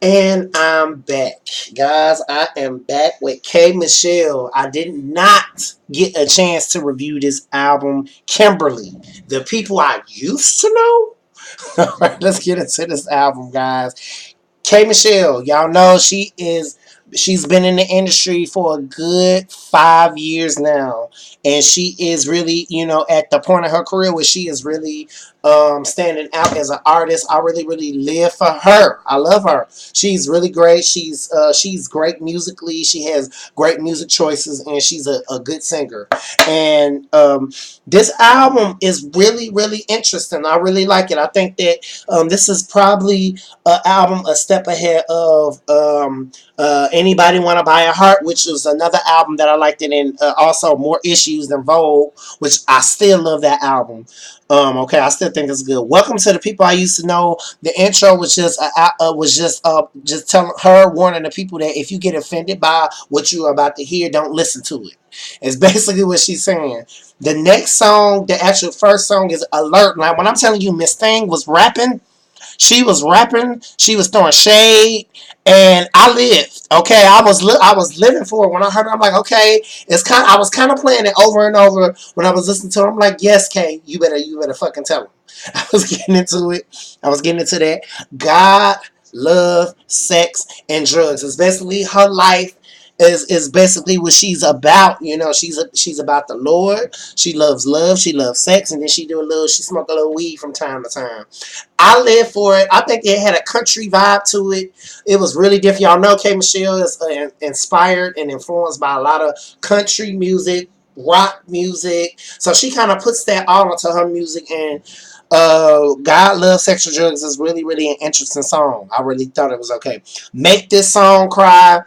And I'm back. Guys, I am back with K. Michelle. I did not get a chance to review this album, Kimberly. The people I used to know. All right, let's get into this album, guys. K. Michelle, y'all know she's been in the industry for a good 5 years now. And she is really, at the point of her career where she is really standing out as an artist. I really, really live for her. I love her. She's really great. She's great musically. She has great music choices, and she's a good singer. And this album is really, really interesting. I really like it. I think that this is probably an album a step ahead of Anybody Want to Buy a Heart, which was another album that I liked, it in also More Issues Than Vogue, which I still love that album. Okay, I still think it's good. Welcome to the People I Used to Know. The intro was just telling her, warning the people that if you get offended by what you are about to hear, don't listen to it. It's basically what she's saying. The next song, the actual first song, is Alert. Like when I'm telling you, Miss Thing was rapping. She was rapping. She was throwing shade, and I lived. Okay, I was living for it when I heard it. I'm like, okay, it's kind. I was kind of playing it over and over when I was listening to it. I'm like, yes, Kay, you better fucking tell him. I was getting into it. I was getting into that. God, love, sex, and drugs. It's basically her life. Is basically what she's about. She's about the Lord. She loves love. She loves sex, and then she smoke a little weed from time to time. I live for it. I think it had a country vibe to it. It was really different. Y'all know K. Michelle is inspired and influenced by a lot of country music, rock music. So she kind of puts that all into her music. And God Loves Sexual Drugs is really, really an interesting song. I really thought it was okay. Make This Song Cry.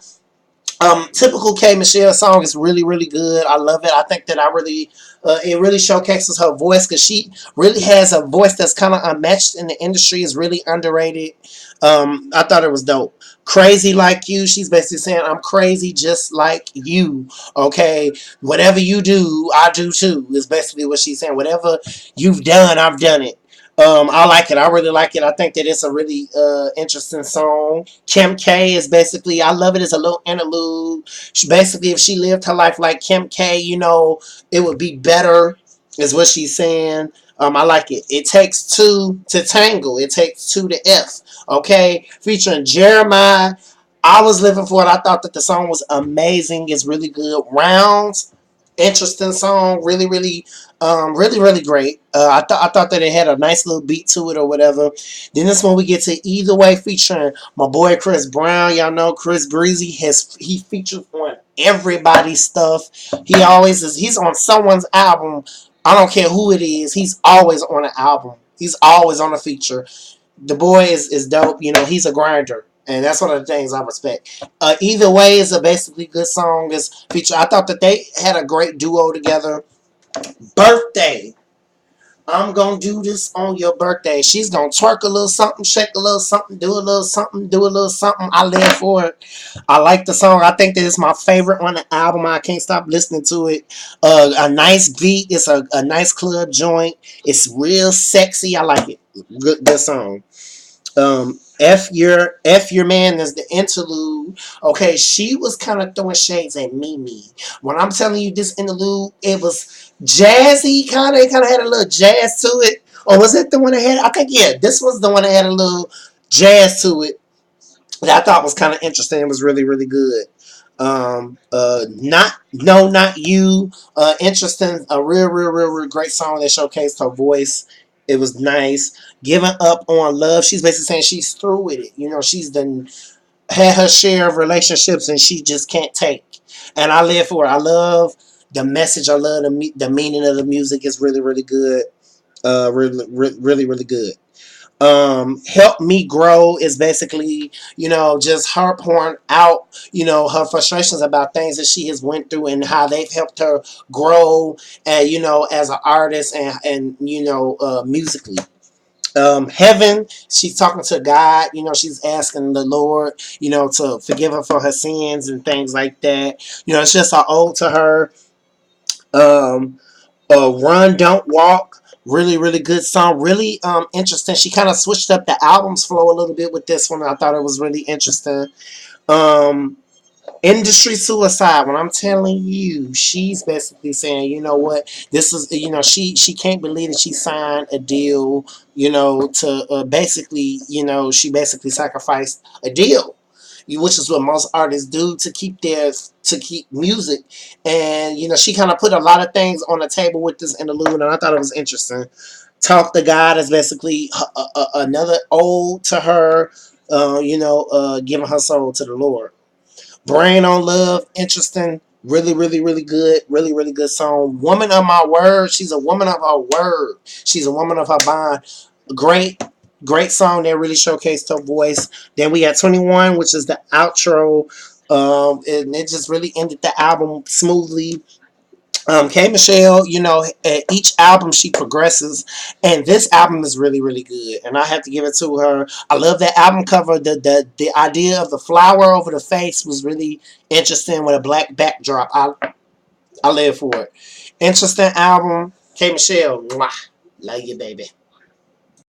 Typical K. Michelle song is really, really good. I love it. I think that it really showcases her voice, because she really has a voice that's kind of unmatched in the industry. Is really underrated. I thought it was dope. Crazy Like You. She's basically saying, I'm crazy just like you. Okay. Whatever you do, I do too. Is basically what she's saying. Whatever you've done, I've done it. I like it. I really like it. I think that it's a really interesting song. Kim K is basically, I love it as a little interlude. Basically, if she lived her life like Kim K, it would be better, is what she's saying. I like it. It takes two to tangle. It takes two to F. Okay, featuring Jeremiah. I was living for it. I thought that the song was amazing. It's really good. Rounds, interesting song. Really, really, really, really great. I thought that it had a nice little beat to it or whatever. Then this one we get to Either Way, featuring my boy Chris Brown. Y'all know Chris Breezy he features on everybody's stuff. He always is. He's on someone's album. I don't care who it is. He's always on an album. He's always on a feature. The boy is dope. He's a grinder. And that's one of the things I respect. Either Way is a basically good song. Is feature. I thought that they had a great duo together. Birthday. I'm gonna do this on your birthday. She's gonna twerk a little something, shake a little something, do a little something, do a little something. I live for it. I like the song. I think that it's my favorite on the album. I can't stop listening to it. A nice beat. It's a nice club joint. It's real sexy. I like it. Good song. F your man is the interlude. Okay, she was kind of throwing shades at Mimi. When I'm telling you this interlude, it was jazzy, kind of. It kind of had a little jazz to it. Or was it the one that had? I think yeah, this was the one that had a little jazz to it that I thought was kind of interesting. It was really, really good. Not you. Interesting. A real, real, real, real great song that showcased her voice. It was nice. Giving Up on Love. She's basically saying she's through with it. She's done had her share of relationships and she just can't take. And I live for it. I love the message. I love the meaning of the music. It's really, really good. Really, really, really good. Help Me Grow is basically, just her pouring out, her frustrations about things that she has went through and how they've helped her grow, and as an artist and musically. Heaven, she's talking to God. She's asking the Lord, to forgive her for her sins and things like that. It's just an ode to her. Run, Don't Walk. Really, really good song. Really interesting. She kind of switched up the album's flow a little bit with this one. I thought it was really interesting. Um, Industry suicide. When I'm telling you, she's basically saying, you know what, this is, she can't believe that she signed a deal, to basically, she basically sacrificed a deal, which is what most artists do to keep music. And she kind of put a lot of things on the table with this interlude, and I thought it was interesting. Talk to God is basically another ode to her, giving her soul to the Lord. Brain on Love, interesting. Really, really, really good. Really, really good song. Woman of My Word. She's a woman of her word. She's a woman of her bond. Great, great song that really showcased her voice. Then we had 21, which is the outro. And it just really ended the album smoothly. K Michelle, at each album she progresses, and this album is really, really good, and I have to give it to her. I love that album cover. The idea of the flower over the face was really interesting with a black backdrop. I live for it. Interesting album. K Michelle, mwah, love you, baby.